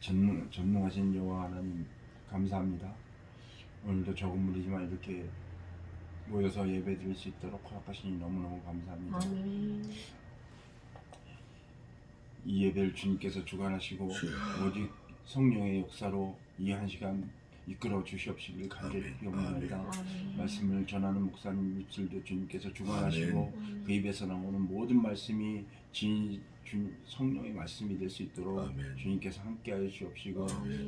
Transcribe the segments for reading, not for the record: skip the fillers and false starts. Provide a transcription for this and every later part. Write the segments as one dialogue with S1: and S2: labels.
S1: 전능하신 여호와 하나님 감사합니다. 오늘도 적은 무리지만 이렇게 모여서 예배드릴 수 있도록 허락하시니 너무너무 감사합니다.
S2: 아멘.
S1: 이 예배를 주님께서 주관하시고 오직 성령의 역사로 이 한 시간 이끌어 주시옵시길 간절히 기원합니다. 말씀을 전하는 목사님 입술도 주님께서 주관하시고 그 입에서 나오는 모든 말씀이 성령의 말씀이 될 수 있도록 주님께서 함께하여 주옵시고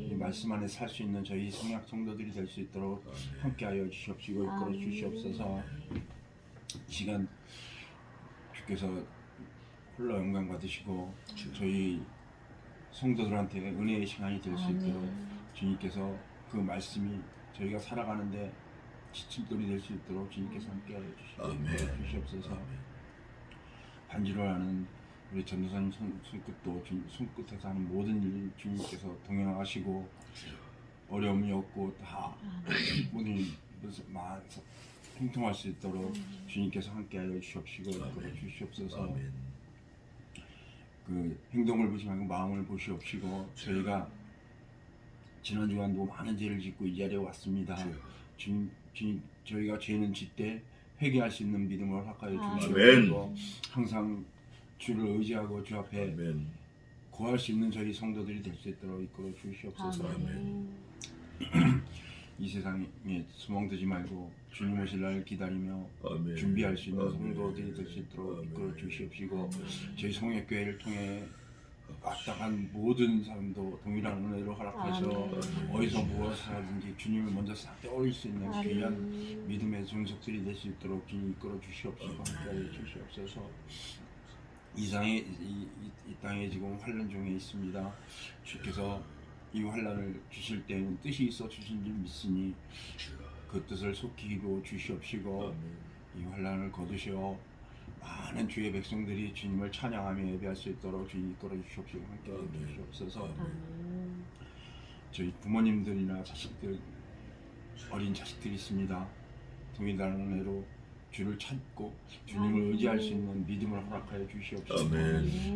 S1: 이 말씀 안에 살 수 있는 저희 성약 성도들이 될 수 있도록 함께하여 주시옵시고 이끌어 주시옵소서. 이 시간 주께서 홀로 영광 받으시고 저희 성도들한테 은혜의 시간이 될 수 있도록 주님께서 그 말씀이 저희가 살아가는데 지침돌이 될 수 있도록 주님께서 함께하여 주시옵소서. 반지로하는 우리 전도사님 손끝도 손끝에서 하는 모든 일 주님께서 동행하시고 어려움이 없고 다 모든 것을 행통할 수 있도록 주님께서 함께하여 주시옵시고 이끌어 주시옵소서. 그 행동을 보지 말고 마음을 보시옵시고 저희가 지난 주간도 많은 죄를 짓고 이 자리에 왔습니다. 저희가 죄는 짓되 회개할 수 있는 믿음을 허락하여 주시옵시고 항상 주를 의지하고 주 앞에 구할 수 있는 저희 성도들이 될 수 있도록 이끌어 주시옵소서. 이 세상에 소망되지 말고 주님 오실 날 기다리며 준비할 수 있는 성도들이 될 수 있도록 이끌어 주시옵시고 저희 성역교회를 통해 왔다간 모든 사람도 동일한 은혜로 허락하셔 어디서 무엇을 하든지 주님을 먼저 싹 떠올릴 수 있는 귀한 믿음의 종속들이 될 수 있도록 주님 이끌어 주시옵시고 함께하여 주시옵소서. 이 땅에 지금 환난 중에 있습니다. 주께서 이 환난을 주실 때는 뜻이 있어 주신 줄 믿으니 그 뜻을 속히 이루어 주시옵시고 이 환난을 거두시어 많은 주의 백성들이 주님을 찬양하며 예배할 수 있도록 주님 이끌어 주시옵시고 함께하여 주시옵소서. 저희 부모님들이나 자식들 어린 자식들이 있습니다. 동일한 은혜로 주를 찾고 주님을 의지할 수 있는 믿음을 허락하여 주시옵시고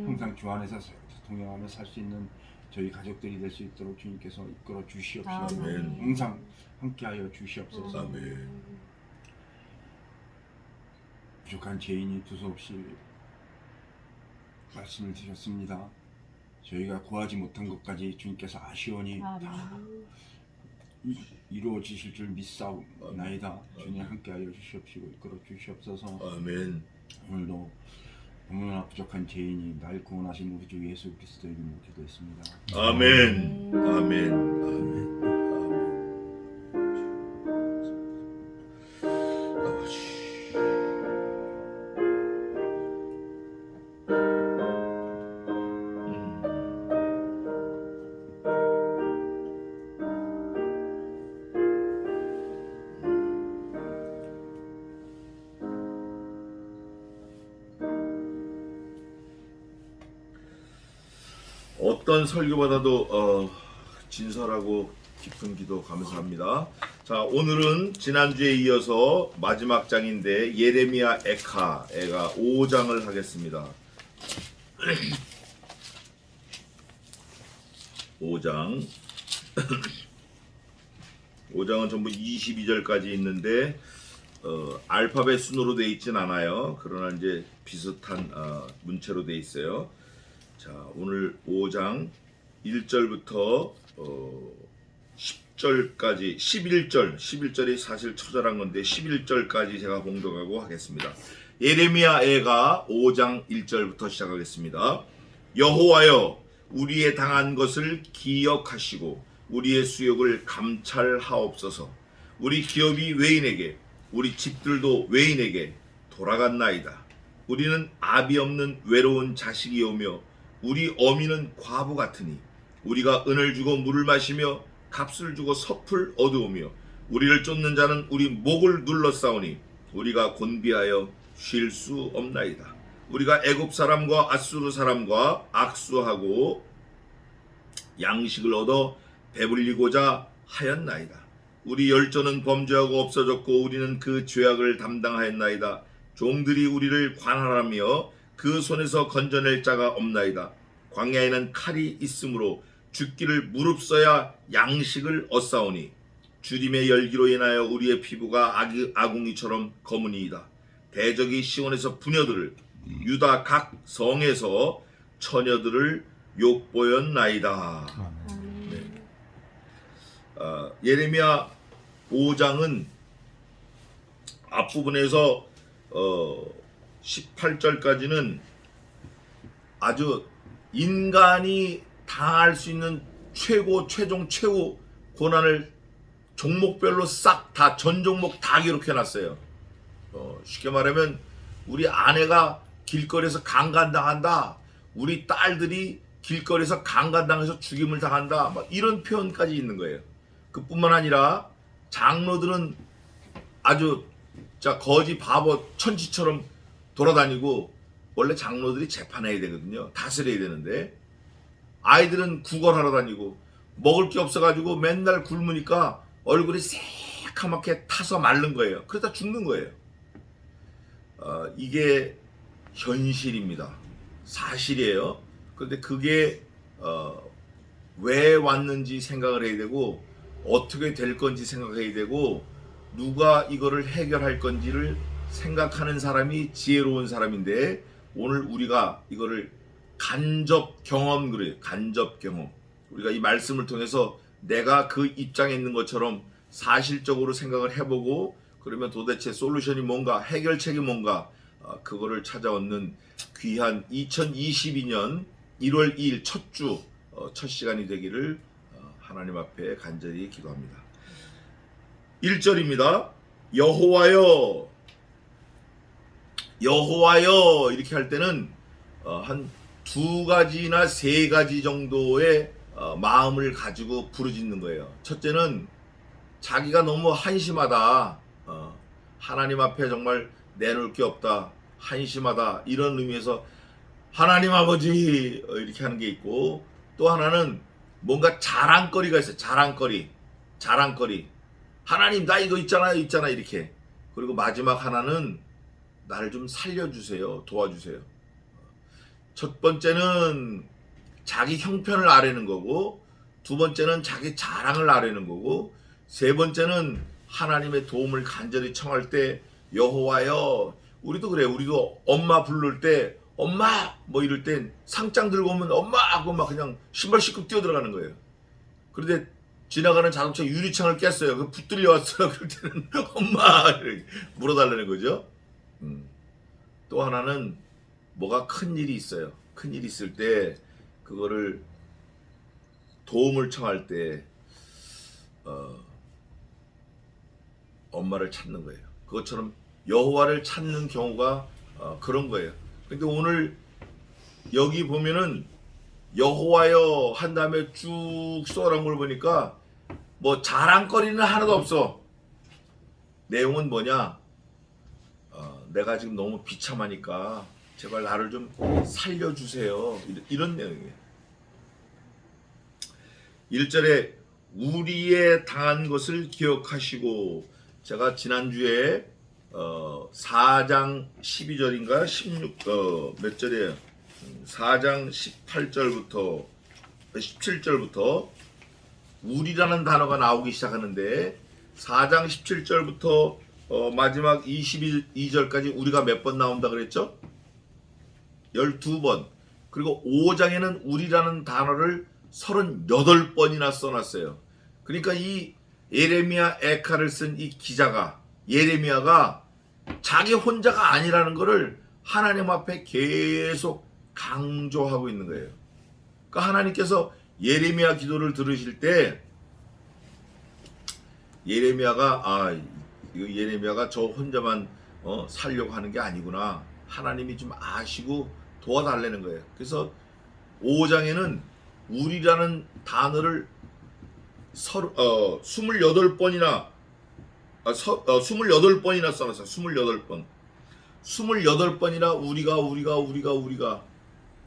S1: 항상 주 안에서 동행하며 살 수 있는 저희 가족들이 될 수 있도록 주님께서 이끌어 주시옵시고 항상 함께하여 주시옵소서. 부족한 죄인이 두서없이 말씀을 드렸습니다. 저희가 구하지 못한 것까지 주님께서 아시오니 다 이루어지실 줄 믿사옵나이다. 주님 함께하여 주시옵시고 이끌어 주시옵소서. 오늘도 너무나 부족한 죄인이 날 구원하신 우리 주 예수 그리스도의 이름으로 기도했습니다.
S3: 아멘. 아멘. 아멘. 어떤 설교보다도 진솔하고 깊은 기도 감사합니다. 자, 오늘은 지난주에 이어서 마지막 장인데 예레미야 애가 5장을 하겠습니다. 5장 5장은 전부 22절까지 있는데 알파벳 순으로 되어 있진 않아요. 그러나 이제 비슷한 문체로 되어 있어요. 자, 오늘 5장 1절부터 10절까지 11절이 사실 처절한 건데 11절까지 제가 봉독하고 하겠습니다. 예레미야 애가 5장 1절부터 시작하겠습니다. 여호와여, 우리의 당한 것을 기억하시고 우리의 수욕을 감찰하옵소서. 우리 기업이 외인에게, 우리 집들도 외인에게 돌아갔나이다. 우리는 아비 없는 외로운 자식이오며 우리 어미는 과부 같으니 우리가 은을 주고 물을 마시며 값을 주고 섭을 얻으오며 우리를 쫓는 자는 우리 목을 눌러싸우니 우리가 곤비하여 쉴 수 없나이다. 우리가 애굽 사람과 아수르 사람과 악수하고 양식을 얻어 배불리고자 하였나이다. 우리 열조는 범죄하고 없어졌고 우리는 그 죄악을 담당하였나이다. 종들이 우리를 관할하며 그 손에서 건져낼 자가 없나이다. 광야에는 칼이 있으므로 죽기를 무릅써야 양식을 얻사오니 주림의 열기로 인하여 우리의 피부가 아궁이처럼 검으니이다. 대적이 시온에서 부녀들을 유다 각 성에서 처녀들을 욕보였나이다. 네. 예레미야 5장은 앞부분에서 18절까지는 아주 인간이 당할 수 있는 최종 최후 고난을 종목별로 싹 다 전 종목 다 기록해놨어요. 쉽게 말하면 우리 아내가 길거리에서 강간당한다, 우리 딸들이 길거리에서 강간당해서 죽임을 당한다, 막 이런 표현까지 있는 거예요. 그뿐만 아니라 장로들은 아주 거지 바보 천치처럼 돌아다니고, 원래 장로들이 재판해야 되거든요. 다스려야 되는데 아이들은 구걸하러 다니고 먹을 게 없어가지고 맨날 굶으니까 얼굴이 새카맣게 타서 마른 거예요. 그러다 죽는 거예요. 이게 현실입니다. 사실이에요. 그런데 그게 왜 왔는지 생각을 해야 되고, 어떻게 될 건지 생각해야 되고, 누가 이거를 해결할 건지를 생각하는 사람이 지혜로운 사람인데, 오늘 우리가 이거를 간접 경험, 그래요. 간접 경험. 우리가 이 말씀을 통해서 내가 그 입장에 있는 것처럼 사실적으로 생각을 해보고, 그러면 도대체 솔루션이 뭔가, 해결책이 뭔가, 그거를 찾아오는 귀한 2022년 1월 2일 첫 주, 첫 시간이 되기를 하나님 앞에 간절히 기도합니다. 1절입니다. 여호와여, 여호와여 이렇게 할 때는 한 2가지나 3가지 정도의 마음을 가지고 부르짖는 거예요. 첫째는 자기가 너무 한심하다, 하나님 앞에 정말 내놓을 게 없다, 한심하다, 이런 의미에서 하나님 아버지 이렇게 하는 게 있고, 또 하나는 뭔가 자랑거리가 있어요. 자랑거리. 하나님 나 이거 있잖아요 이렇게. 그리고 마지막 하나는 나를 좀 살려주세요, 도와주세요. 첫 번째는 자기 형편을 아뢰는 거고, 두 번째는 자기 자랑을 아뢰는 거고, 세 번째는 하나님의 도움을 간절히 청할 때 여호와여. 우리도 그래. 우리도 엄마 부를 때 엄마 뭐 이럴 땐 상장 들고 오면 엄마 하고 막 그냥 신발 신고 뛰어 들어가는 거예요. 그런데 지나가는 자동차 유리창을 깼어요. 그 붙들려 왔어요. 그럴 때는 엄마 물어달라는 거죠. 또 하나는 뭐가 큰 일이 있어요. 큰 일이 있을 때 그거를 도움을 청할 때 엄마를 찾는 거예요. 그것처럼 여호와를 찾는 경우가 그런 거예요. 근데 오늘 여기 보면은 여호와여 한 다음에 쭉 써놓은 걸 보니까 뭐 자랑거리는 하나도 없어. 내용은 뭐냐? 내가 지금 너무 비참하니까 제발 나를 좀 살려주세요. 이런 내용이에요. 1절에 우리의 당한 것을 기억하시고, 제가 지난주에 4장 12절인가 몇 절이에요? 4장 18절부터 17절부터 우리라는 단어가 나오기 시작하는데, 4장 17절부터 마지막 22절까지 우리가 몇 번 나온다 그랬죠? 12번. 그리고 5장에는 우리라는 단어를 38번이나 써놨어요. 그러니까 이 예레미야 에카를 쓴 이 기자가, 예레미야가 자기 혼자가 아니라는 것을 하나님 앞에 계속 강조하고 있는 거예요. 그러니까 하나님께서 예레미야 기도를 들으실 때 예레미야가 예레미야가 저 혼자만 살려고 하는 게 아니구나, 하나님이 좀 아시고 도와달라는 거예요. 그래서 5장에는 우리라는 단어를 28번이나 28번이나 써놨어요. 28번. 28번이나 우리가.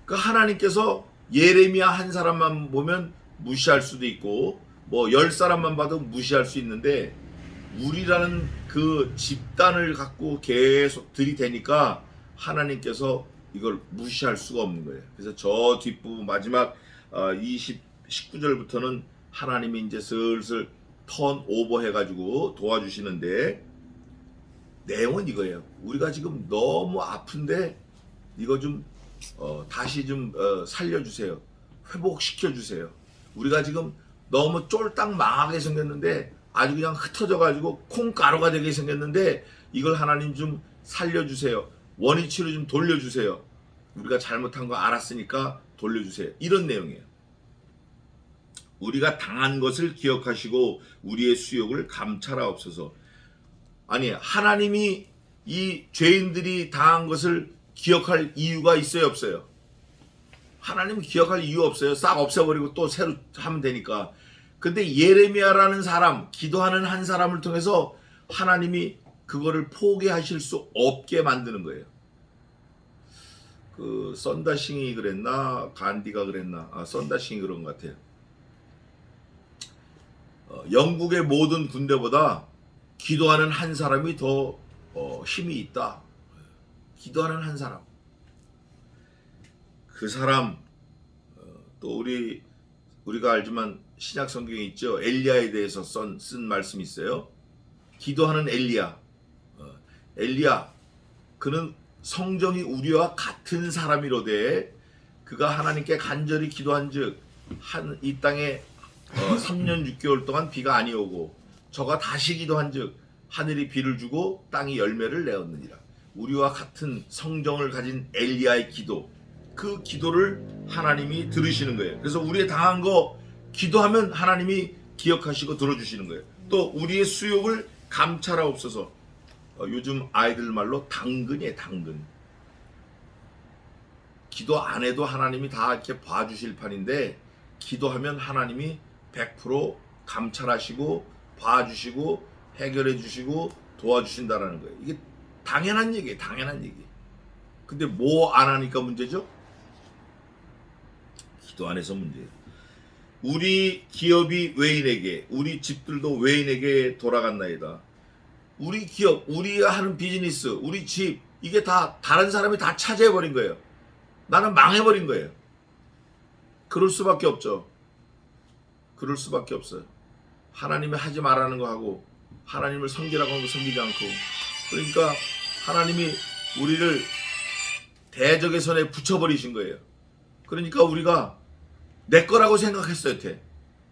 S3: 그러니까 하나님께서 예레미야 한 사람만 보면 무시할 수도 있고, 뭐 10사람만 봐도 무시할 수 있는데, 우리라는 그 집단을 갖고 계속 들이대니까 하나님께서 이걸 무시할 수가 없는 거예요. 그래서 저 뒷부분 마지막 19절부터는 하나님이 이제 슬슬 턴 오버 해가지고 도와주시는데, 내용은 이거예요. 우리가 지금 너무 아픈데 이거 좀 다시 좀 살려주세요. 회복시켜주세요. 우리가 지금 너무 쫄딱 망하게 생겼는데, 아주 그냥 흩어져가지고 콩가루가 되게 생겼는데, 이걸 하나님 좀 살려주세요. 원위치로 좀 돌려주세요. 우리가 잘못한 거 알았으니까 돌려주세요. 이런 내용이에요. 우리가 당한 것을 기억하시고 우리의 수욕을 감찰하옵소서. 아니, 하나님이 이 죄인들이 당한 것을 기억할 이유가 있어요, 없어요? 하나님은 기억할 이유 없어요. 싹 없애버리고 또 새로 하면 되니까. 근데 예레미야라는 사람, 기도하는 한 사람을 통해서 하나님이 그거를 포기하실 수 없게 만드는 거예요. 그 썬다싱이 그랬나 간디가 그랬나, 썬다싱이 그런 것 같아요. 영국의 모든 군대보다 기도하는 한 사람이 더 힘이 있다. 기도하는 한 사람. 그 사람, 또 우리가 알지만 신약 성경에 있죠. 엘리야에 대해서 쓴 말씀이 있어요. 기도하는 엘리야. 엘리야, 그는 성정이 우리와 같은 사람이로되 그가 하나님께 간절히 기도한즉 이 땅에 3년 6개월 동안 비가 아니오고 저가 다시 기도한즉 하늘이 비를 주고 땅이 열매를 내었느니라. 우리와 같은 성정을 가진 엘리야의 기도, 그 기도를 하나님이 들으시는 거예요. 그래서 우리의 당한 거 기도하면 하나님이 기억하시고 들어주시는 거예요. 또 우리의 수욕을 감찰하옵소서. 요즘 아이들 말로 당근이에요, 당근. 기도 안 해도 하나님이 다 이렇게 봐주실 판인데, 기도하면 하나님이 100% 감찰하시고 봐주시고 해결해 주시고 도와주신다라는 거예요. 이게 당연한 얘기예요, 당연한 얘기. 근데 뭐 안 하니까 문제죠? 기도 안 해서 문제예요. 우리 기업이 외인에게, 우리 집들도 외인에게 돌아갔나이다. 우리 기업, 우리가 하는 비즈니스, 우리 집, 이게 다 다른 사람이 다 차지해버린 거예요. 나는 망해버린 거예요. 그럴 수밖에 없죠. 그럴 수밖에 없어요. 하나님이 하지 말라는 거 하고, 하나님을 섬기라고 하는 거 섬기지 않고, 그러니까 하나님이 우리를 대적의 손에 붙여버리신 거예요. 그러니까 우리가 내 거라고 생각했어요, 여태.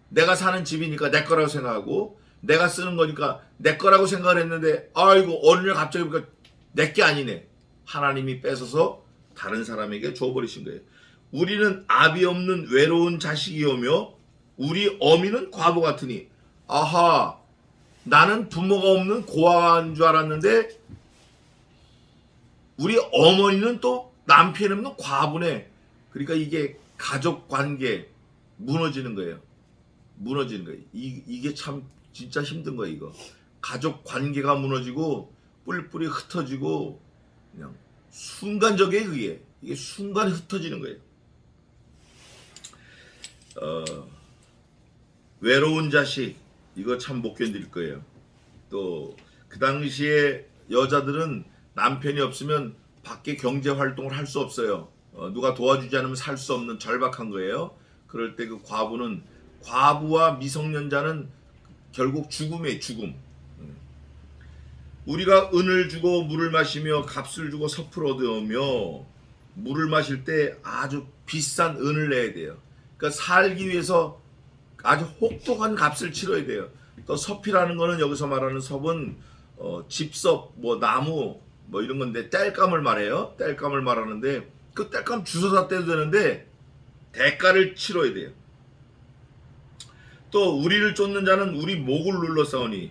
S3: 내가 사는 집이니까 내 거라고 생각하고, 내가 쓰는 거니까 내 거라고 생각을 했는데, 아이고 어느 날 갑자기 보니까 내 게 아니네. 하나님이 뺏어서 다른 사람에게 줘버리신 거예요. 우리는 아비 없는 외로운 자식이오며 우리 어미는 과부 같으니, 아하, 나는 부모가 없는 고아인 줄 알았는데 우리 어머니는 또 남편이 없는 과부네. 그러니까 이게 가족 관계 무너지는 거예요. 무너지는 거예요. 이게 참 진짜 힘든 거예요, 이거. 가족 관계가 무너지고 뿔뿔이 흩어지고, 그냥 순간적이에요, 그게. 이게 순간 흩어지는 거예요. 외로운 자식, 이거 참 못 견딜 거예요. 또 그 당시에 여자들은 남편이 없으면 밖에 경제 활동을 할 수 없어요. 누가 도와주지 않으면 살 수 없는 절박한 거예요. 그럴 때 그 과부와 미성년자는 결국 죽음이에요, 죽음. 우리가 은을 주고 물을 마시며 값을 주고 섭을 얻으며, 물을 마실 때 아주 비싼 은을 내야 돼요. 그러니까 살기 위해서 아주 혹독한 값을 치러야 돼요. 또 섭이라는 거는 여기서 말하는 섭은 집섭, 뭐 나무, 뭐 이런 건데, 땔감을 말해요. 땔감을 말하는데, 그 땔감 주워다 떼도 되는데 대가를 치러야 돼요. 또 우리를 쫓는 자는 우리 목을 눌러 싸우니,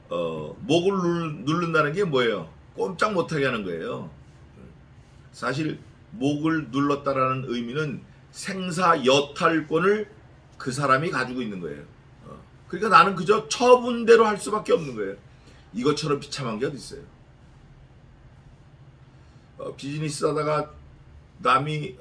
S3: 목을 누른다는 게 뭐예요? 꼼짝 못하게 하는 거예요. 사실 목을 눌렀다라는 의미는 생사여탈권을 그 사람이 가지고 있는 거예요. 그러니까 나는 그저 처분대로 할 수밖에 없는 거예요. 이것처럼 비참한 게 어디 있어요? 비즈니스 하다가 남이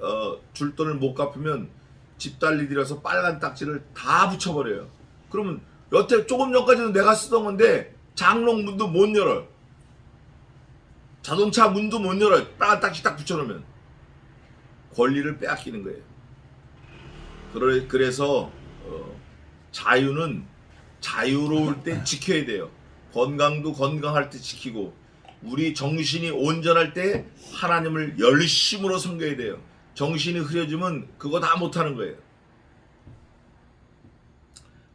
S3: 줄 돈을 못 갚으면 집달리들여서 빨간 딱지를 다 붙여버려요. 그러면 여태 조금 전까지는 내가 쓰던 건데 장롱 문도 못 열어요. 자동차 문도 못 열어요. 빨간 딱지 딱 붙여놓으면. 권리를 빼앗기는 거예요. 그래서 자유는 자유로울 때 지켜야 돼요. 건강도 건강할 때 지키고, 우리 정신이 온전할 때 하나님을 열심으로 섬겨야 돼요. 정신이 흐려지면 그거 다 못하는 거예요.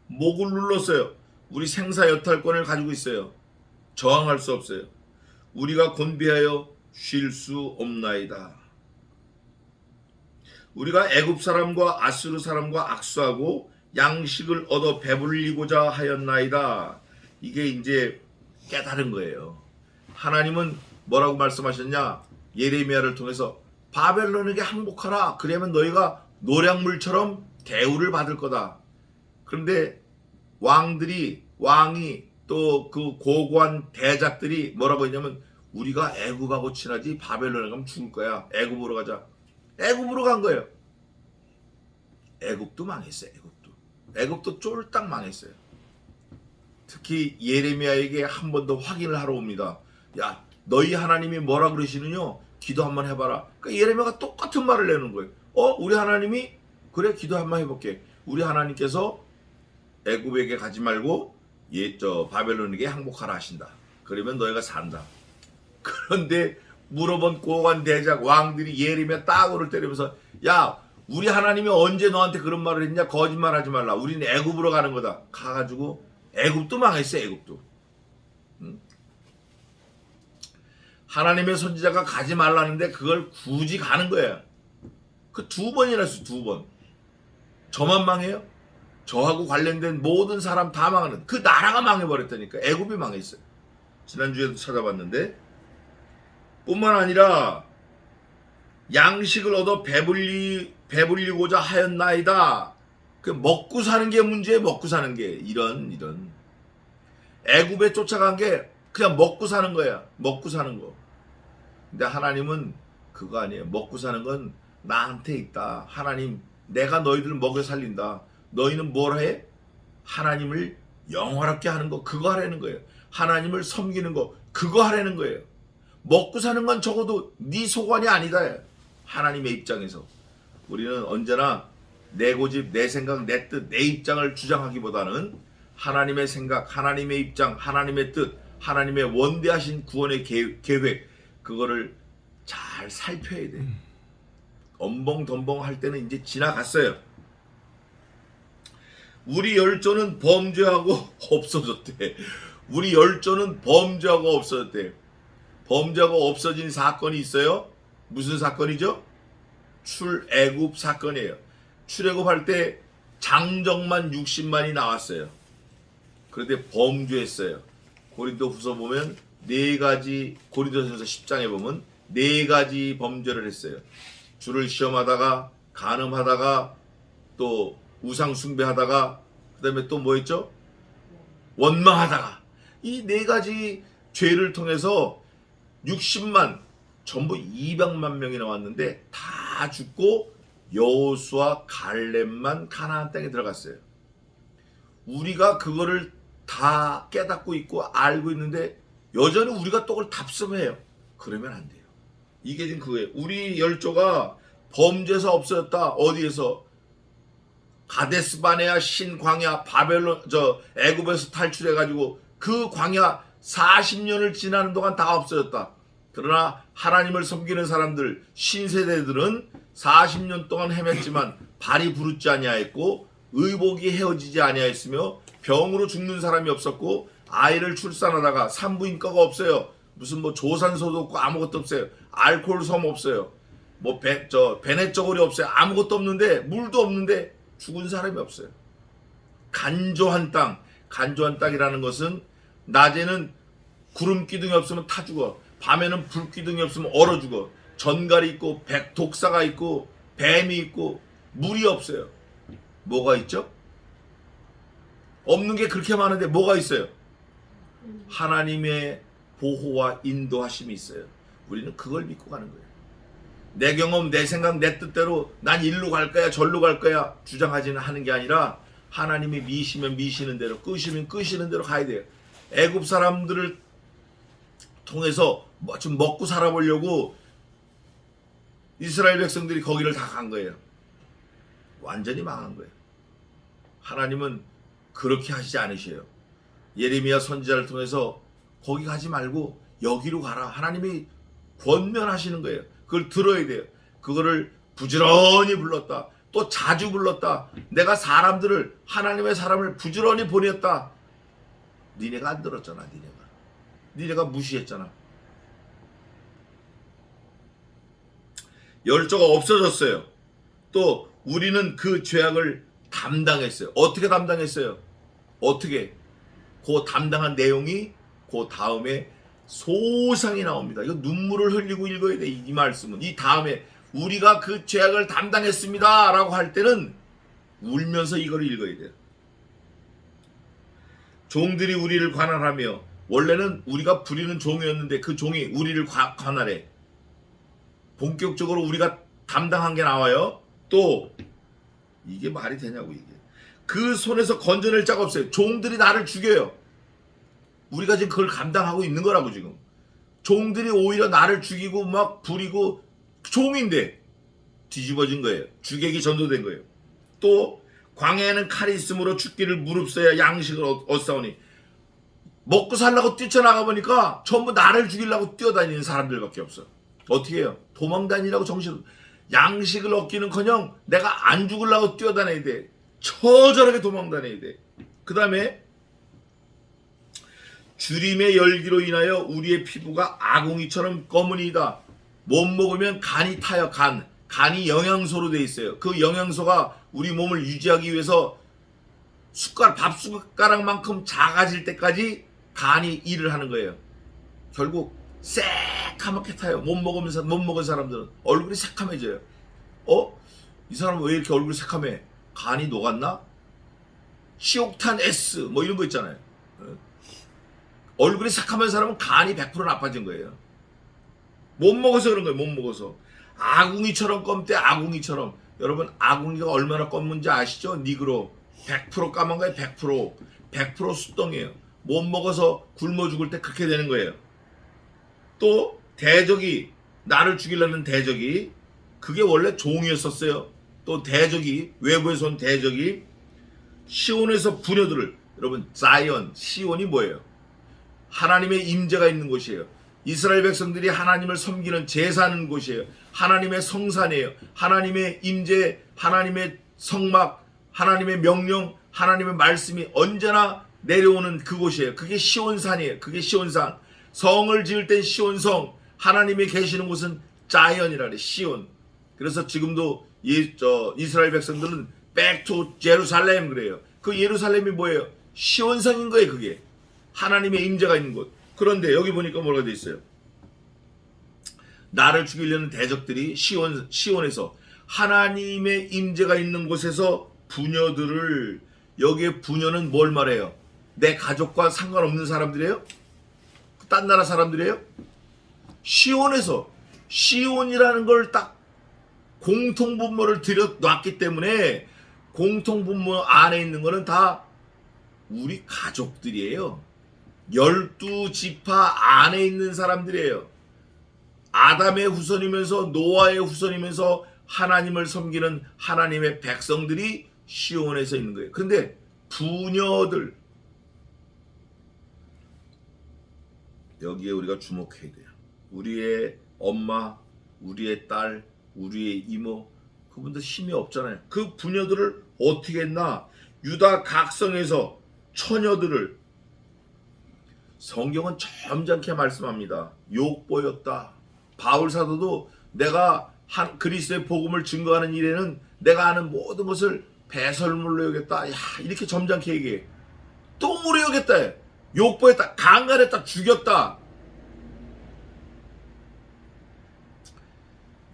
S3: 목을 눌렀어요. 우리 생사 여탈권을 가지고 있어요. 저항할 수 없어요. 우리가 곤비하여 쉴 수 없나이다. 우리가 애굽 사람과 아수르 사람과 악수하고 양식을 얻어 배불리고자 하였나이다. 이게 이제 깨달은 거예요. 하나님은 뭐라고 말씀하셨냐? 예레미야를 통해서 바벨론에게 항복하라. 그러면 너희가 노량물처럼 대우를 받을 거다. 그런데 왕이 또 그 고고한 대작들이 뭐라고 했냐면, 우리가 애굽하고 친하지 바벨론에 가면 죽을 거야. 애굽으로 가자. 애굽으로 간 거예요. 애굽도 망했어요. 애굽도 쫄딱 망했어요. 특히 예레미야에게 한 번 더 확인을 하러 옵니다. 야, 너희 하나님이 뭐라 그러시느냐? 기도 한번 해봐라. 그러니까 예레미야가 똑같은 말을 내는 거예요. 우리 하나님이 그래, 기도 한번 해볼게. 우리 하나님께서 애굽에게 가지 말고 바벨론에게 항복하라 하신다. 그러면 너희가 산다. 그런데 물어본 고관 대작 왕들이 예레미야 따구를 때리면서, 야, 우리 하나님이 언제 너한테 그런 말을 했냐? 거짓말하지 말라. 우리는 애굽으로 가는 거다. 가가지고 애굽도 망했어. 애굽도. 하나님의 선지자가 가지 말라는데 그걸 굳이 가는 거야. 그 2번이나 했어. 2번. 저만 망해요? 저하고 관련된 모든 사람 다 망하는, 그 나라가 망해버렸다니까. 애굽이 망했어요. 지난주에도 찾아봤는데, 뿐만 아니라 양식을 얻어 배불리고자 하였나이다. 그 먹고 사는 게 문제예요. 먹고 사는 게. 이런 애굽에 쫓아간 게 그냥 먹고 사는 거야. 먹고 사는 거. 근데 하나님은 그거 아니에요. 먹고 사는 건 나한테 있다. 하나님, 내가 너희들을 먹여 살린다. 너희는 뭘 해? 하나님을 영화롭게 하는 거, 그거 하라는 거예요. 하나님을 섬기는 거, 그거 하라는 거예요. 먹고 사는 건 적어도 네 소관이 아니다. 하나님의 입장에서 우리는 언제나 내 고집, 내 생각, 내 뜻, 내 입장을 주장하기보다는 하나님의 생각, 하나님의 입장, 하나님의 뜻, 하나님의 원대하신 구원의 계획, 그거를 잘 살펴야 돼. 엄벙덤벙 할 때는 이제 지나갔어요. 우리 열조는 범죄하고 없어졌대. 우리 열조는 범죄하고 없어졌대. 범죄하고 없어진 사건이 있어요. 무슨 사건이죠? 출애굽 사건이에요. 출애굽할 때 장정만 60만이 나왔어요. 그런데 범죄했어요. 고린도후서 보면 4가지, 고린도전서 10장에 보면 4가지 범죄를 했어요. 주를 시험하다가, 간음하다가, 또 우상 숭배하다가, 그 다음에 또 뭐 했죠? 원망하다가. 이 4가지 죄를 통해서 60만, 전부 200만 명이 나왔는데 다 죽고 여호수아 갈렙만 가나안 땅에 들어갔어요. 우리가 그거를 다 깨닫고 있고 알고 있는데 여전히 우리가 또 그걸 답습해요. 그러면 안 돼요. 이게 지금 그거예요. 우리 열조가 범죄에서 없어졌다. 어디에서? 가데스 바네아, 신광야, 바벨론, 애굽에서 탈출해가지고 그 광야 40년을 지나는 동안 다 없어졌다. 그러나 하나님을 섬기는 사람들, 신세대들은 40년 동안 헤맸지만 발이 부르지 아니하였고 의복이 헤어지지 아니하였으며 병으로 죽는 사람이 없었고 아이를 출산하다가 산부인과가 없어요. 무슨 뭐 조산소도 없고 아무것도 없어요. 알코올 섬 없어요. 뭐 베네저골이 없어요. 아무것도 없는데, 물도 없는데 죽은 사람이 없어요. 간조한 땅. 간조한 땅이라는 것은 낮에는 구름 기둥이 없으면 타 죽어. 밤에는 불 기둥이 없으면 얼어 죽어. 전갈이 있고 독사가 있고 뱀이 있고 물이 없어요. 뭐가 있죠? 없는 게 그렇게 많은데 뭐가 있어요? 하나님의 보호와 인도하심이 있어요. 우리는 그걸 믿고 가는 거예요. 내 경험, 내 생각, 내 뜻대로 난 일로 갈 거야, 절로 갈 거야 주장하지는 하는 게 아니라 하나님이 미시면 미시는 대로, 끄시면 끄시는 대로 가야 돼요. 애굽 사람들을 통해서 좀 먹고 살아보려고 이스라엘 백성들이 거기를 다 간 거예요. 완전히 망한 거예요. 하나님은 그렇게 하시지 않으셔요. 예레미야 선지자를 통해서 거기 가지 말고 여기로 가라. 하나님이 권면하시는 거예요. 그걸 들어야 돼요. 그거를 부지런히 불렀다. 또 자주 불렀다. 내가 사람들을, 하나님의 사람을 부지런히 보냈다. 니네가 안 들었잖아. 니네가 무시했잖아. 열조가 없어졌어요. 또 우리는 그 죄악을 담당했어요. 어떻게 담당했어요? 어떻게? 그 담당한 내용이 그 다음에 소상히 나옵니다. 이거 눈물을 흘리고 읽어야 돼. 이 말씀은. 이 다음에 우리가 그 죄악을 담당했습니다 라고 할 때는 울면서 이걸 읽어야 돼요. 종들이 우리를 관할하며, 원래는 우리가 부리는 종이었는데 그 종이 우리를 관할해. 본격적으로 우리가 담당한 게 나와요. 또 이게 말이 되냐고. 이게 그 손에서 건져낼 자가 없어요. 종들이 나를 죽여요. 우리가 지금 그걸 감당하고 있는 거라고. 지금 종들이 오히려 나를 죽이고 막 부리고, 종인데 뒤집어진 거예요. 주객이 전도된 거예요. 또 광야에는 칼이 있으므로 죽기를 무릅써야 양식을 얻사오니, 먹고 살려고 뛰쳐나가 보니까 전부 나를 죽이려고 뛰어다니는 사람들밖에 없어. 어떻게 해요? 도망다니라고 정신, 양식을 얻기는커녕 내가 안 죽으려고 뛰어다녀야 돼. 처절하게 도망다녀야 돼. 그 다음에 주림의 열기로 인하여 우리의 피부가 아궁이처럼 검으니이다. 못 먹으면 간이 타요. 간이 영양소로 돼 있어요. 그 영양소가 우리 몸을 유지하기 위해서 밥 숟가락만큼 작아질 때까지 간이 일을 하는 거예요. 결국 새카맣게 타요. 못 먹은 사람들은 얼굴이 새카매져요. 이 사람은 왜 이렇게 얼굴이 새카매? 간이 녹았나? 시옥탄 S 뭐 이런 거 있잖아요. 얼굴이 새카만 사람은 간이 100% 나빠진 거예요. 못 먹어서 그런 거예요. 못 먹어서. 아궁이처럼 검대, 아궁이처럼. 여러분, 아궁이가 얼마나 검은지 아시죠? 니그로 100% 까만 거예요. 100% 숫덩이에요. 못 먹어서 굶어 죽을 때 그렇게 되는 거예요. 또 대적이, 나를 죽이려는 대적이, 그게 원래 종이었었어요. 또 대적이, 외부에서 온 대적이 시온에서 부녀들을, 여러분, 자이언, 시온이 뭐예요? 하나님의 임재가 있는 곳이에요. 이스라엘 백성들이 하나님을 섬기는 제사하는 곳이에요. 하나님의 성산이에요. 하나님의 임재, 하나님의 성막, 하나님의 명령, 하나님의 말씀이 언제나 내려오는 그곳이에요. 그게 시온산이에요. 그게 시온산. 성을 지을 땐 시온성, 하나님이 계시는 곳은 자이언이라 그래. 시온. 그래서 지금도 이스라엘 백성들은 back to 제루살렘 그래요. 그 예루살렘이 뭐예요? 시온성인 거예요. 그게 하나님의 임재가 있는 곳. 그런데 여기 보니까 뭐라고 돼 있어요? 나를 죽이려는 대적들이 시온에서, 하나님의 임재가 있는 곳에서 부녀들을, 여기에 부녀는 뭘 말해요? 내 가족과 상관없는 사람들이에요? 딴 나라 사람들이에요? 시온에서, 시온이라는 걸 딱 공통분모를 들여놨기 때문에 공통분모 안에 있는 거는 다 우리 가족들이에요. 12지파 안에 있는 사람들이에요. 아담의 후손이면서 노아의 후손이면서 하나님을 섬기는 하나님의 백성들이 시온에서 있는 거예요. 그런데 부녀들, 여기에 우리가 주목해야 돼요. 우리의 엄마, 우리의 딸, 우리의 이모, 그분들 힘이 없잖아요. 그 부녀들을 어떻게 했나? 유다 각성에서 처녀들을, 성경은 점잖게 말씀합니다. 욕보였다. 바울 사도도 내가 그리스도의 복음을 증거하는 일에는 내가 아는 모든 것을 배설물로 여겼다. 이렇게 점잖게 얘기해. 똥으로 여겼다. 욕보했다. 강간했다. 죽였다.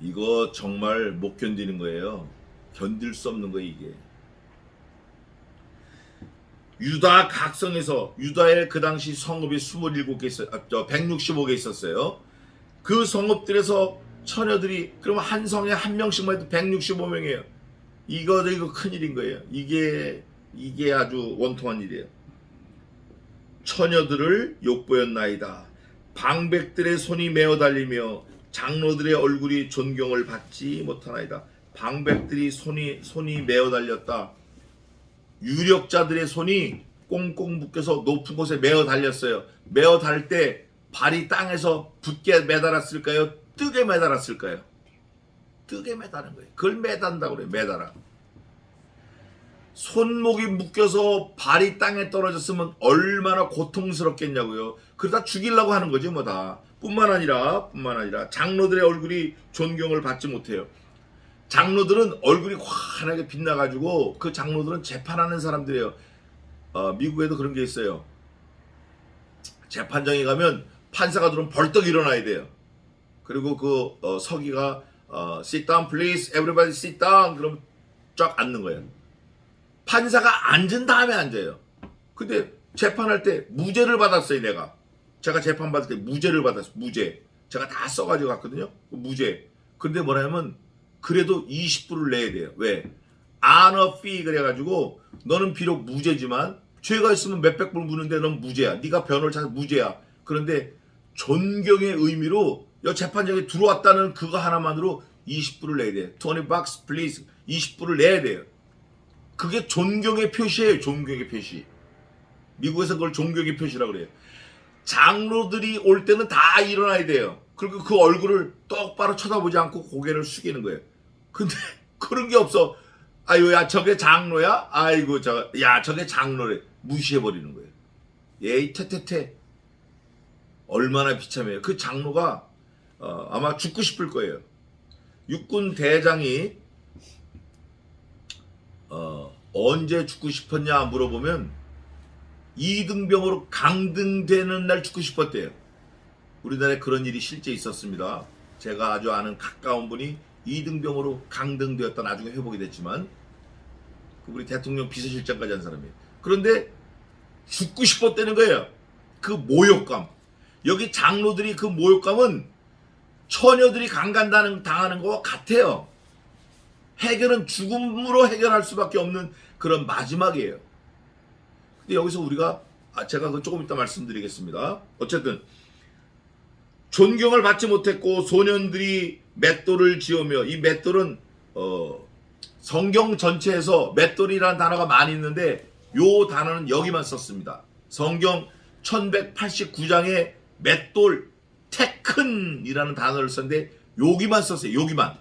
S3: 이거 정말 못 견디는 거예요. 견딜 수 없는 거예요, 이게. 유다 각성에서, 유다에 그 당시 성읍이 27개 165개 있었어요. 그 성읍들에서 처녀들이, 그러면 한 성에 한 명씩만 해도 165명이에요. 이거 큰일인 거예요. 이게 아주 원통한 일이에요. 처녀들을 욕보였나이다. 방백들의 손이 메어 달리며 장로들의 얼굴이 존경을 받지 못하나이다. 방백들이 손이 메어 달렸다. 유력자들의 손이 꽁꽁 묶여서 높은 곳에 메어 달렸어요. 메어 달 때 발이 땅에서 붙게 매달았을까요? 뜨게 매달았을까요? 뜨게 매다는 거예요. 그걸 매단다고 그래요. 매달아. 손목이 묶여서 발이 땅에 떨어졌으면 얼마나 고통스럽겠냐고요. 그러다 죽이려고 하는 거지 뭐 다. 뿐만 아니라 장로들의 얼굴이 존경을 받지 못해요. 장로들은 얼굴이 환하게 빛나가지고 그 장로들은 재판하는 사람들이에요. 미국에도 그런 게 있어요. 재판장에 가면 판사가 들어오면 벌떡 일어나야 돼요. 그리고 그 서기가 sit down please, everybody sit down 그러면 쫙 앉는 거예요. 판사가 앉은 다음에 앉아요. 근데 재판할 때 무죄를 받았어요. 제가 재판받을 때 무죄를 받았어요. 무죄. 제가 다 써가지고 갔거든요. 무죄. 근데 뭐냐면 그래도 20불을 내야 돼요. 왜? honor fee 그래가지고 너는 비록 무죄지만 죄가 있으면 몇백 불 무는데 넌 무죄야. 네가 변호를 찾아서 무죄야. 그런데 존경의 의미로 여 재판장에 들어왔다는 그거 하나만으로 20불을 내야 돼. 20 bucks please. 20불을 내야 돼요. 그게 존경의 표시예요. 존경의 표시. 미국에서 그걸 존경의 표시라고 그래요. 장로들이 올 때는 다 일어나야 돼요. 그리고 그 얼굴을 똑바로 쳐다보지 않고 고개를 숙이는 거예요. 근데 그런 게 없어. 아유, 야, 저게 장로야? 아이고, 야, 저게 장로래. 무시해버리는 거예요. 예이, 태태태. 얼마나 비참해요. 그 장로가 아마 죽고 싶을 거예요. 육군 대장이 언제 죽고 싶었냐 물어보면 2등병으로 강등되는 날 죽고 싶었대요. 우리나라에 그런 일이 실제 있었습니다. 제가 아주 아는 가까운 분이 2등병으로 강등되었다 나중에 회복이 됐지만 우리 대통령 비서실장까지 한 사람이에요. 그런데 죽고 싶었다는 거예요. 그 모욕감. 여기 장로들이 그 모욕감은 처녀들이 강간당하는 거와 같아요. 해결은 죽음으로 해결할 수밖에 없는 그런 마지막이에요. 근데 여기서 우리가 제가 그 조금 이따 말씀드리겠습니다. 어쨌든 존경을 받지 못했고 소년들이 맷돌을 지으며 이 맷돌은 성경 전체에서 맷돌이라는 단어가 많이 있는데 요 단어는 여기만 썼습니다. 성경 1189장에 맷돌 테큰이라는 단어를 썼는데 여기만 썼어요. 여기만.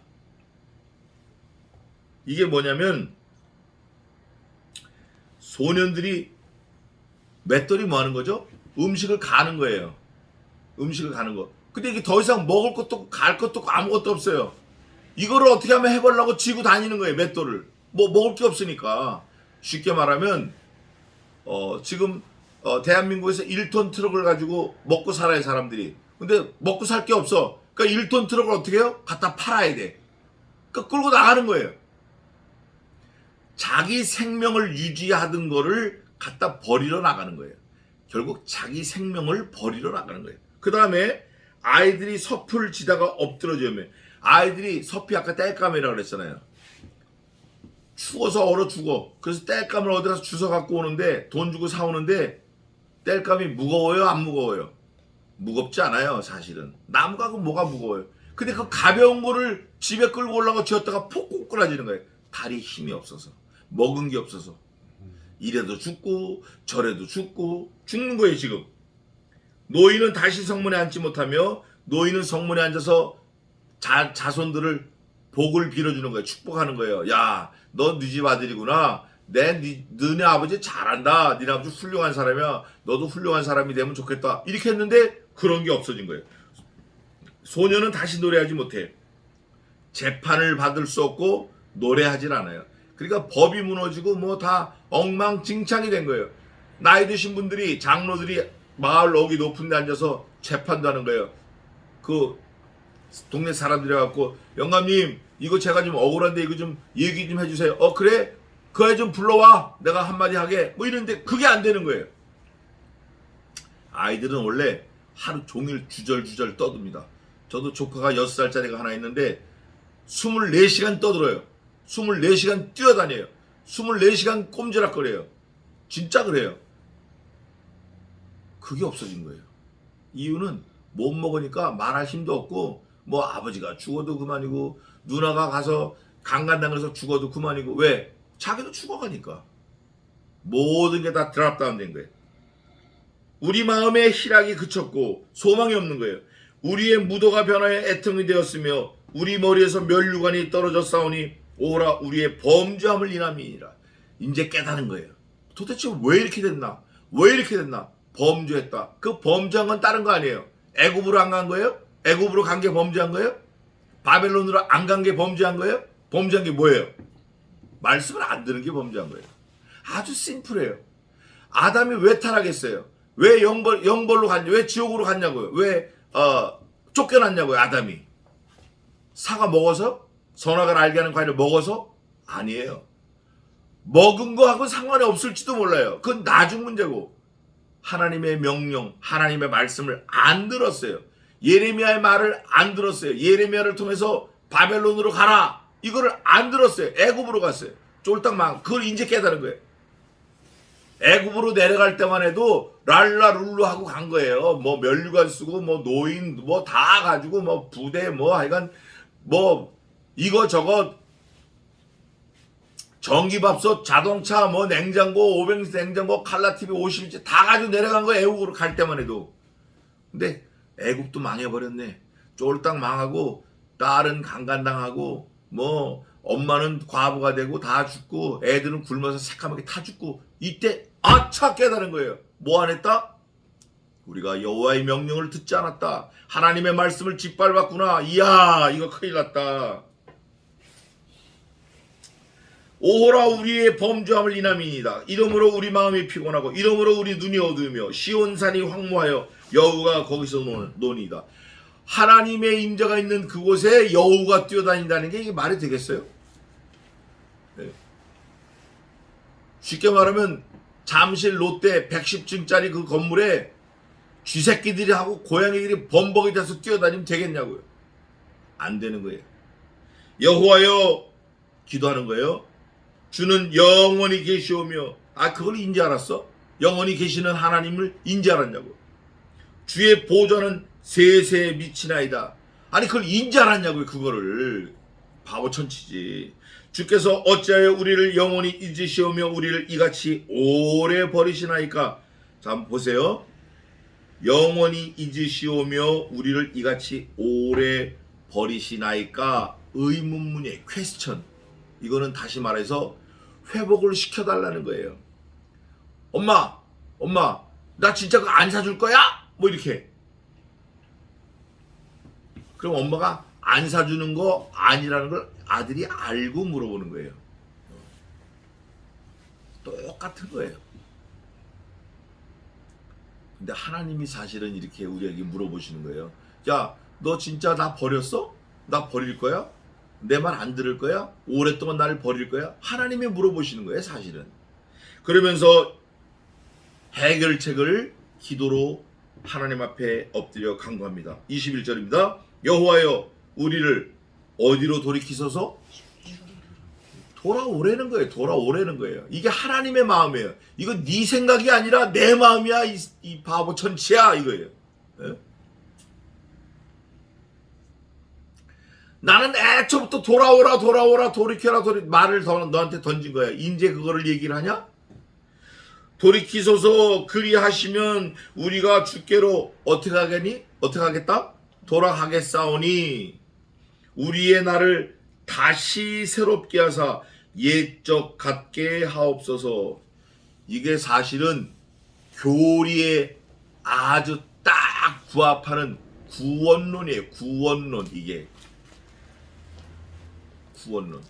S3: 이게 뭐냐면 소년들이 맷돌이 뭐 하는 거죠? 음식을 가는 거예요. 음식을 가는 거. 근데 이게 더 이상 먹을 것도 없고 갈 것도 없고 아무것도 없어요. 이거를 어떻게 하면 해보려고 쥐고 다니는 거예요. 맷돌을. 뭐 먹을 게 없으니까. 쉽게 말하면 지금 대한민국에서 1톤 트럭을 가지고 먹고 살아요. 사람들이. 근데 먹고 살 게 없어. 그러니까 1톤 트럭을 어떻게 해요? 갖다 팔아야 돼. 그러니까 끌고 나가는 거예요. 자기 생명을 유지하던 거를 갖다 버리러 나가는 거예요. 결국 자기 생명을 버리러 나가는 거예요. 그 다음에 아이들이 섭을 지다가 엎드러지면 아이들이 섭이 아까 땔감이라고 그랬잖아요. 추워서 얼어 죽어. 그래서 땔감을 어디 가서 주워 갖고 오는데 돈 주고 사오는데 땔감이 무거워요? 안 무거워요? 무겁지 않아요. 사실은. 나무가 그 뭐가 무거워요. 근데 그 가벼운 거를 집에 끌고 올라가 쥐었다가 폭 꼬꾸라지는 거예요. 다리 힘이 없어서. 먹은 게 없어서. 이래도 죽고 저래도 죽고 죽는 거예요 지금. 노인은 다시 성문에 앉지 못하며 노인은 성문에 앉아서 자손들을 복을 빌어주는 거예요. 축복하는 거예요. 야, 너 네 집 아들이구나. 너네 아버지 잘한다. 너네 아버지 훌륭한 사람이야. 너도 훌륭한 사람이 되면 좋겠다. 이렇게 했는데 그런 게 없어진 거예요. 소녀는 다시 노래하지 못해. 재판을 받을 수 없고 노래하질 않아요. 그러니까 법이 무너지고 뭐 다 엉망진창이 된 거예요. 나이 드신 분들이 장로들이 마을 어기 높은 데 앉아서 재판도 하는 거예요. 그 동네 사람들이 와갖고 영감님 이거 제가 좀 억울한데 이거 좀 얘기 좀 해주세요. 그래? 그 애 좀 불러와. 내가 한마디 하게. 뭐 이런데 그게 안 되는 거예요. 아이들은 원래 하루 종일 주절주절 떠듭니다. 저도 조카가 6살짜리가 하나 있는데 24시간 떠들어요. 24시간 뛰어다녀요. 24시간 꼼지락거려요. 진짜 그래요. 그게 없어진 거예요. 이유는 못 먹으니까 말할 힘도 없고 뭐 아버지가 죽어도 그만이고 누나가 가서 강간당해서 죽어도 그만이고 왜? 자기도 죽어가니까. 모든 게 다 드랍다운 된 거예요. 우리 마음의 희락이 그쳤고 소망이 없는 거예요. 우리의 무도가 변화의 애통이 되었으며 우리 머리에서 면류관이 떨어져 싸우니 오라 우리의 범죄함을 인함이니라. 이제 깨닫는 거예요. 도대체 왜 이렇게 됐나? 왜 이렇게 됐나? 범죄했다. 그 범죄한 건 다른 거 아니에요. 애굽으로 안 간 거예요? 애굽으로 간 게 범죄한 거예요? 바벨론으로 안 간 게 범죄한 거예요? 범죄한 게 뭐예요? 말씀을 안 듣는 게 범죄한 거예요. 아주 심플해요. 아담이 왜 타락했어요? 왜 영벌로 갔냐? 왜 지옥으로 갔냐고요? 왜 쫓겨났냐고요? 아담이 사과 먹어서? 선악을 알게 하는 과일을 먹어서? 아니에요. 먹은 거하고 상관이 없을지도 몰라요. 그건 나중 문제고 하나님의 명령, 하나님의 말씀을 안 들었어요. 예레미야의 말을 안 들었어요. 예레미야를 통해서 바벨론으로 가라. 이거를 안 들었어요. 애굽으로 갔어요. 쫄딱 망. 그걸 이제 깨달은 거예요. 애굽으로 내려갈 때만 해도 랄라룰루 하고 간 거예요. 뭐 면류관 쓰고 뭐 노인 뭐 다 가지고 뭐 부대 뭐 하여간 뭐 이거 저거 전기밥솥 자동차 뭐 냉장고 500리터 냉장고 칼라 TV 50인치 다 가지고 내려간 거예요. 애굽으로 갈 때만 해도. 근데 애굽도 망해버렸네. 쫄딱 망하고 딸은 강간당하고 뭐 엄마는 과부가 되고 다 죽고 애들은 굶어서 새까맣게 타 죽고 이때 아차 깨달은 거예요. 뭐 안 했다? 우리가 여호와의 명령을 듣지 않았다. 하나님의 말씀을 짓밟았구나. 이야 이거 큰일 났다. 오호라 우리의 범죄함을 인함이니이다. 이러므로 우리 마음이 피곤하고 이러므로 우리 눈이 어두우며 시온산이 황무하여 여우가 거기서 노니이다. 하나님의 임재가 있는 그곳에 여우가 뛰어다닌다는 게 이게 말이 되겠어요? 네. 쉽게 말하면 잠실 롯데 110층짜리 그 건물에 쥐새끼들이 하고 고양이들이 범벅이 돼서 뛰어다니면 되겠냐고요. 안 되는 거예요. 여호와여 기도하는 거예요. 주는 영원히 계시오며 그걸 인지 알았어? 영원히 계시는 하나님을 인지 알았냐고. 주의 보좌는 세세에 미치나이다. 아니 그걸 인지 알았냐고요. 그거를 바보 천치지. 주께서 어찌하여 우리를 영원히 잊으시오며 우리를 이같이 오래 버리시나이까. 자 한번 보세요. 영원히 잊으시오며 우리를 이같이 오래 버리시나이까. 의문문이에요. 퀘스천. 이거는 다시 말해서 회복을 시켜달라는 거예요. 엄마 나 진짜 그거 안 사줄 거야? 뭐 이렇게. 그럼 엄마가 안 사주는 거 아니라는 걸 아들이 알고 물어보는 거예요. 똑같은 거예요. 근데 하나님이 사실은 이렇게 우리에게 물어보시는 거예요. 야, 너 진짜 나 버렸어? 나 버릴 거야? 내 말 안 들을 거야? 오랫동안 나를 버릴 거야? 하나님이 물어보시는 거예요, 사실은. 그러면서 해결책을 기도로 하나님 앞에 엎드려 간구합니다. 21절입니다. 여호와여 우리를 어디로 돌이키소서? 돌아오라는 거예요. 돌아오라는 거예요. 이게 하나님의 마음이에요. 이거 네 생각이 아니라 내 마음이야. 이 바보 천치야 이거예요. 네? 나는 애초부터 돌아오라 돌이켜라 말을 너한테 던진 거야. 이제 그거를 얘기를 하냐? 돌이키소서 그리하시면 우리가 주께로 어떻게 하겠니? 어떻게 하겠다? 돌아가겠사오니 우리의 날을 다시 새롭게 하사 옛적 같게 하옵소서. 이게 사실은 교리에 아주 딱 부합하는 구원론이에요. 구원론. 이게 구원론.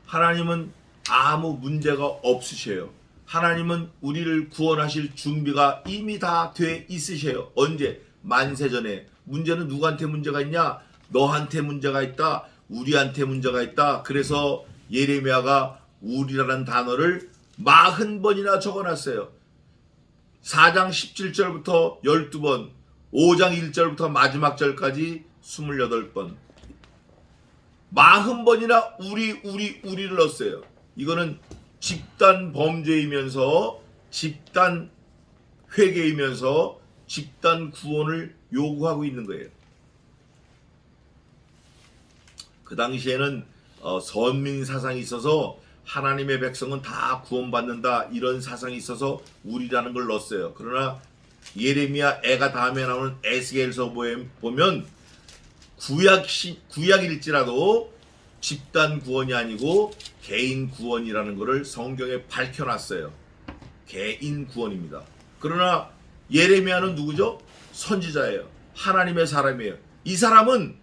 S3: 하나님은 아무 문제가 없으셔요. 하나님은 우리를 구원하실 준비가 이미 다 돼 있으셔요. 언제? 만세전에. 문제는 누구한테 문제가 있냐? 너한테 문제가 있다. 우리한테 문제가 있다. 그래서 예레미야가 우리라는 단어를 40번이나 적어놨어요. 4장 17절부터 12번, 5장 1절부터 마지막 절까지 28번. 40번이나 우리를 넣었어요. 이거는 집단 범죄이면서 집단 회개이면서 집단 구원을 요구하고 있는 거예요. 그 당시에는 선민 사상이 있어서 하나님의 백성은 다 구원받는다 이런 사상이 있어서 우리라는 걸 넣었어요. 그러나 예레미야 애가 다음에 나오는 에스겔서 보면 구약일지라도 집단 구원이 아니고 개인 구원이라는 것을 성경에 밝혀놨어요. 개인 구원입니다. 그러나 예레미야는 누구죠? 선지자예요. 하나님의 사람이에요. 이 사람은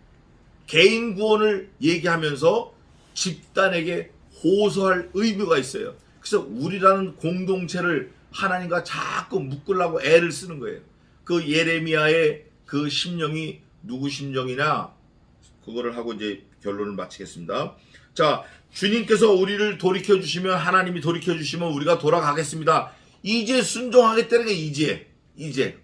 S3: 개인 구원을 얘기하면서 집단에게 호소할 의무가 있어요. 그래서 우리라는 공동체를 하나님과 자꾸 묶으려고 애를 쓰는 거예요. 그 예레미야의 그 심령이 누구 심령이냐? 그거를 하고 이제 결론을 마치겠습니다. 자, 주님께서 우리를 돌이켜 주시면, 하나님이 돌이켜 주시면 우리가 돌아가겠습니다. 이제 순종하겠다는 게 이제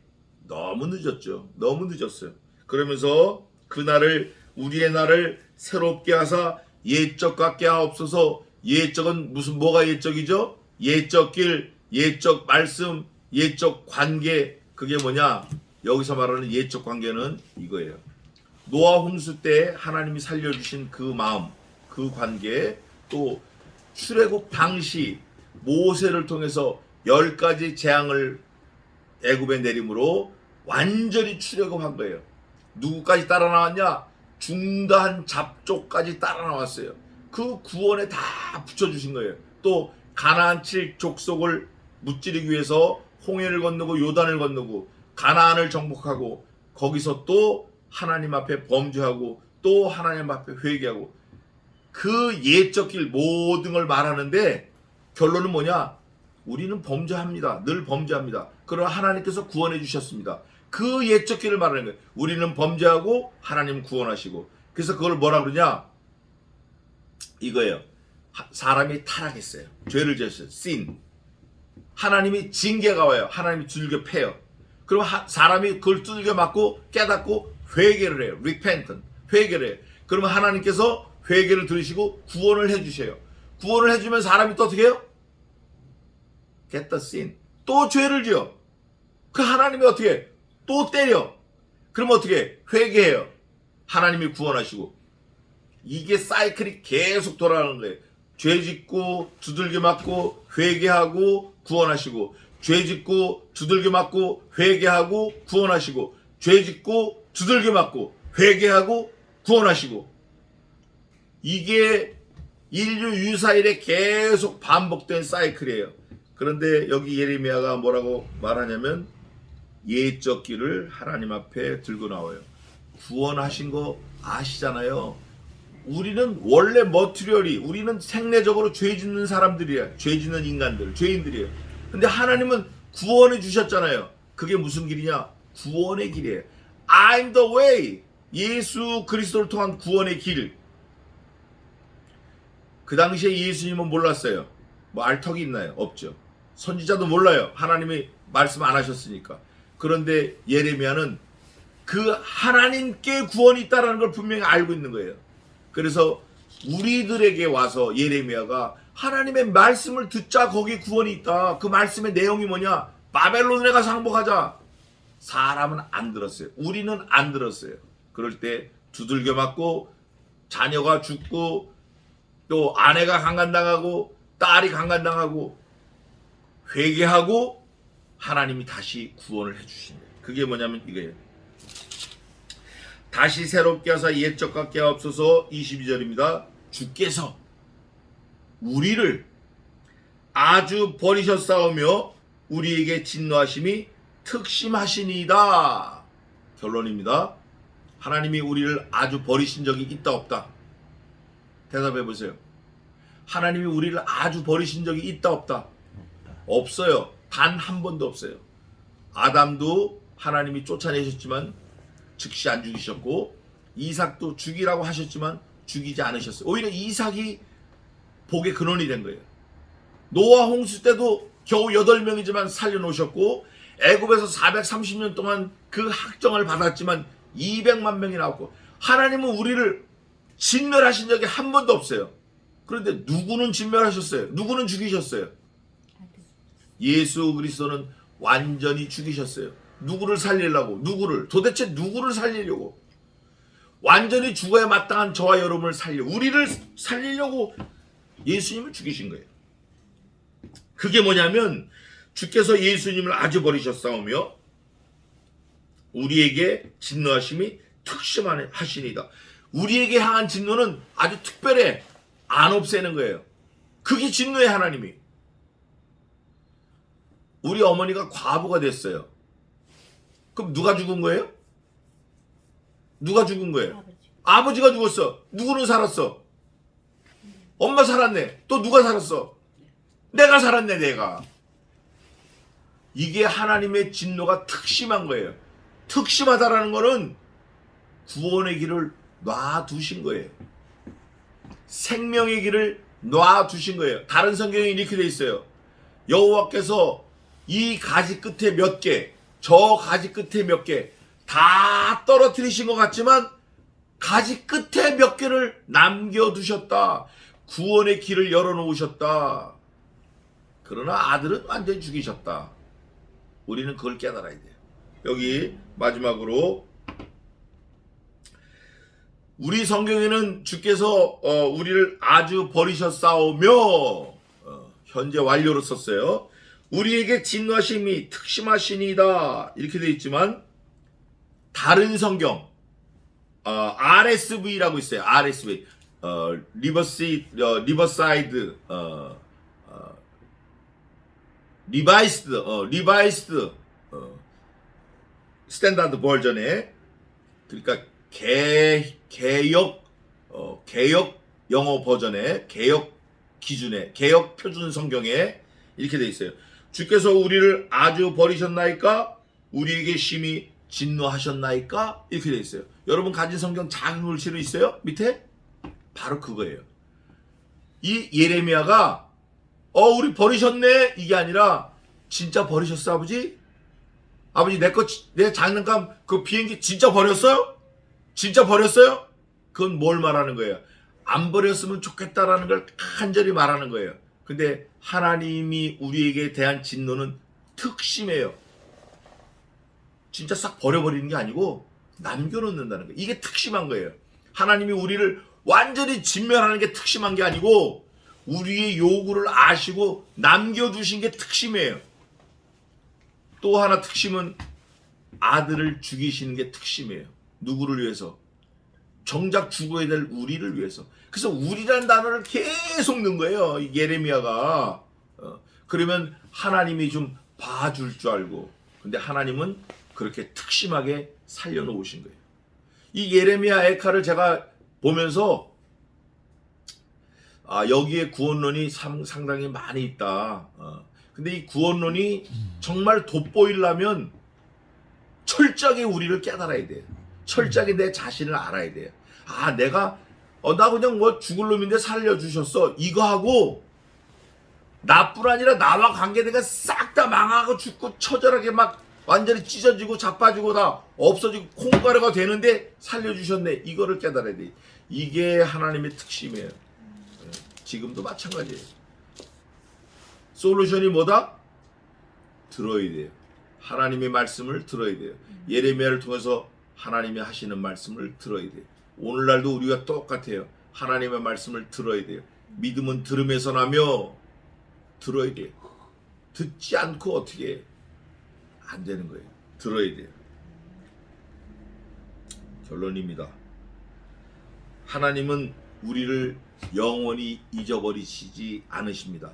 S3: 너무 늦었죠. 너무 늦었어요. 그러면서 그날을, 우리의 날을 새롭게 하사 옛적 같게 하옵소서. 옛적은 뭐가 옛적이죠? 옛적 길, 옛적 말씀, 옛적 관계. 그게 뭐냐? 여기서 말하는 옛적 관계는 이거예요. 노아 홍수 때 하나님이 살려주신 그 마음, 그 관계, 또 출애굽 당시 모세를 통해서 10가지 재앙을 애굽에 내림으로 완전히 출애굽한 거예요. 누구까지 따라 나왔냐? 중다한 잡족까지 따라 나왔어요. 그 구원에 다 붙여주신 거예요. 또 가나안 7족속을 무찌르기 위해서 홍해를 건너고 요단을 건너고 가나안을 정복하고 거기서 또 하나님 앞에 범죄하고 또 하나님 앞에 회개하고 그 옛적 길 모든 걸 말하는데 결론은 뭐냐? 우리는 범죄합니다. 늘 범죄합니다. 그러나 하나님께서 구원해 주셨습니다. 그 옛적 길을 말하는 거예요. 우리는 범죄하고 하나님 구원하시고. 그래서 그걸 뭐라 그러냐? 이거예요. 사람이 타락했어요. 죄를 지었어요. sin. 하나님이 징계가 와요. 하나님이 두들겨 패요. 그럼 사람이 그걸 두들겨 맞고 깨닫고 회개를 해요. repentance. 회개를 해요. 그러면 하나님께서 회개를 들으시고 구원을 해주셔요. 구원을 해주면 사람이 또 어떻게 해요? get the sin. 또 죄를 지어. 그 하나님이 어떻게 해? 또 때려. 그럼 어떻게 해? 회개해요. 하나님이 구원하시고. 이게 사이클이 계속 돌아가는 거예요. 죄 짓고 두들겨 맞고 회개하고 구원하시고, 죄 짓고 두들겨 맞고 회개하고 구원하시고, 죄 짓고 두들겨 맞고 회개하고 구원하시고. 이게 인류 유사일에 계속 반복된 사이클이에요. 그런데 여기 예레미야가 뭐라고 말하냐면 옛적 길을 하나님 앞에 들고 나와요. 구원하신 거 아시잖아요. 우리는 원래 머티리얼이, 우리는 생내적으로 죄 짓는 사람들이에요. 죄 짓는 인간들, 죄인들이에요. 근데 하나님은 구원해 주셨잖아요. 그게 무슨 길이냐? 구원의 길이에요. I'm the way. 예수 그리스도를 통한 구원의 길. 그 당시에 예수님은 몰랐어요. 뭐 알턱이 있나요? 없죠. 선지자도 몰라요. 하나님이 말씀 안 하셨으니까. 그런데 예레미야는 그 하나님께 구원이 있다는 걸 분명히 알고 있는 거예요. 그래서 우리들에게 와서 예레미야가 하나님의 말씀을 듣자 거기 구원이 있다. 그 말씀의 내용이 뭐냐? 바벨론에 가서 항복하자. 사람은 안 들었어요. 우리는 안 들었어요. 그럴 때 두들겨 맞고 자녀가 죽고 또 아내가 강간당하고 딸이 강간당하고 회개하고 하나님이 다시 구원을 해주신 거예요. 그게 뭐냐면 이거예요. 다시 새롭게 하사 옛적 같게 하옵소서. 22절입니다. 주께서 우리를 아주 버리셨사오며 우리에게 진노하심이 특심하시니이다. 결론입니다. 하나님이 우리를 아주 버리신 적이 있다 없다? 대답해 보세요. 하나님이 우리를 아주 버리신 적이 있다 없다? 없어요. 단 한 번도 없어요. 아담도 하나님이 쫓아내셨지만 즉시 안 죽이셨고, 이삭도 죽이라고 하셨지만 죽이지 않으셨어요. 오히려 이삭이 복의 근원이 된 거예요. 노아 홍수 때도 겨우 8명이지만 살려놓으셨고, 애굽에서 430년 동안 그 학정을 받았지만 200만 명이 나왔고, 하나님은 우리를 진멸하신 적이 한 번도 없어요. 그런데 누구는 진멸하셨어요? 누구는 죽이셨어요? 예수 그리스도는 완전히 죽이셨어요. 누구를 살리려고? 누구를? 도대체 누구를 살리려고? 완전히 죽어야 마땅한 저와 여러분을 우리를 살리려고 예수님을 죽이신 거예요. 그게 뭐냐면 주께서 예수님을 아주 버리셨사오며 우리에게 진노하심이 특심하시니이다. 우리에게 향한 진노는 아주 특별해. 안 없애는 거예요. 그게 진노의 하나님이. 우리 어머니가 과부가 됐어요. 그럼 누가 죽은 거예요? 누가 죽은 거예요? 아버지가 죽었어. 누구는 살았어? 엄마 살았네. 또 누가 살았어? 내가 살았네, 내가. 이게 하나님의 진노가 특심한 거예요. 특심하다라는 거는 구원의 길을 놔두신 거예요. 생명의 길을 놔두신 거예요. 다른 성경에 이렇게 돼 있어요. 여호와께서 이 가지 끝에 몇 개, 저 가지 끝에 몇 개 다 떨어뜨리신 것 같지만 가지 끝에 몇 개를 남겨두셨다. 구원의 길을 열어놓으셨다. 그러나 아들은 완전히 죽이셨다. 우리는 그걸 깨달아야 돼요. 여기 마지막으로 우리 성경에는 주께서 우리를 아주 버리셨사오며 현재 완료로 썼어요. 우리에게 진노하심이 특심하시니이다 이렇게 되어 있지만 다른 성경 RSV라고 있어요. RSV 리버사이드 리바이스드 스탠다드 버전에 그러니까 개역 영어 버전에 개역 기준에 개역 표준 성경에 이렇게 돼 있어요. 주께서 우리를 아주 버리셨나이까 우리에게 심히 진노하셨나이까 이렇게 돼 있어요. 여러분 가진 성경 작은 글씨로 있어요? 밑에 바로 그거예요. 이 예레미야가 우리 버리셨네 이게 아니라 진짜 버리셨어 아버지? 아버지 내 장난감 그 비행기 진짜 버렸어요? 진짜 버렸어요? 그건 뭘 말하는 거예요? 안 버렸으면 좋겠다라는 걸 간절히 말하는 거예요. 근데 하나님이 우리에게 대한 진노는 특심해요. 진짜 싹 버려버리는 게 아니고 남겨놓는다는 거예요. 이게 특심한 거예요. 하나님이 우리를 완전히 진멸하는 게 특심한 게 아니고 우리의 요구를 아시고 남겨두신 게 특심이에요. 또 하나 특심은 아들을 죽이시는 게 특심이에요. 누구를 위해서? 정작 죽어야 될 우리를 위해서. 그래서 우리라는 단어를 계속 넣은 거예요. 예레미야가. 그러면 하나님이 좀 봐줄 줄 알고. 근데 하나님은 그렇게 특심하게 살려놓으신 거예요. 이 예레미야 에카를 제가 보면서 여기에 구원론이 상당히 많이 있다. 근데 이 구원론이 정말 돋보이려면 철저하게 우리를 깨달아야 돼요. 철저하게 내 자신을 알아야 돼요. 내가 나 그냥 뭐 죽을 놈인데 살려주셨어. 이거 하고 나뿐 아니라 나와 관계되가 싹 다 망하고 죽고 처절하게 막 완전히 찢어지고 자빠지고 다 없어지고 콩가루가 되는데 살려주셨네. 이거를 깨달아야 돼. 이게 하나님의 특심이에요. 지금도 마찬가지예요. 솔루션이 뭐다? 들어야 돼요. 하나님의 말씀을 들어야 돼요. 예레미야를 통해서 하나님이 하시는 말씀을 들어야 돼요. 오늘날도 우리가 똑같아요. 하나님의 말씀을 들어야 돼요. 믿음은 들음에서 나며 들어야 돼요. 듣지 않고 어떻게 해요? 안 되는 거예요. 들어야 돼요. 결론입니다. 하나님은 우리를 영원히 잊어버리시지 않으십니다.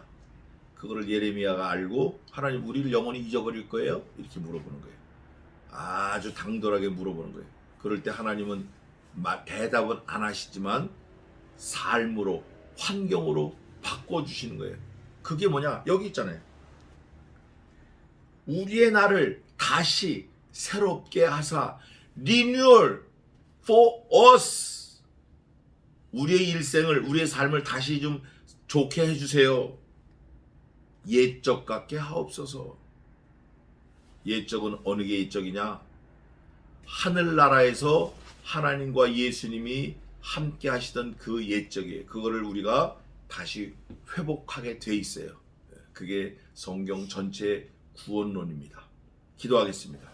S3: 그거를 예레미야가 알고 하나님 우리를 영원히 잊어버릴 거예요? 이렇게 물어보는 거예요. 아주 당돌하게 물어보는 거예요. 그럴 때 하나님은 대답은 안 하시지만 삶으로 환경으로 바꿔주시는 거예요. 그게 뭐냐? 여기 있잖아요. 우리의 나를 다시 새롭게 하사 renewal for us 우리의 일생을 우리의 삶을 다시 좀 좋게 해주세요. 옛적 같게 하옵소서. 옛적은 어느 게 옛적이냐? 하늘나라에서 하나님과 예수님이 함께 하시던 그 옛적이에요. 그거를 우리가 다시 회복하게 돼 있어요. 그게 성경 전체 구원론입니다. 기도하겠습니다.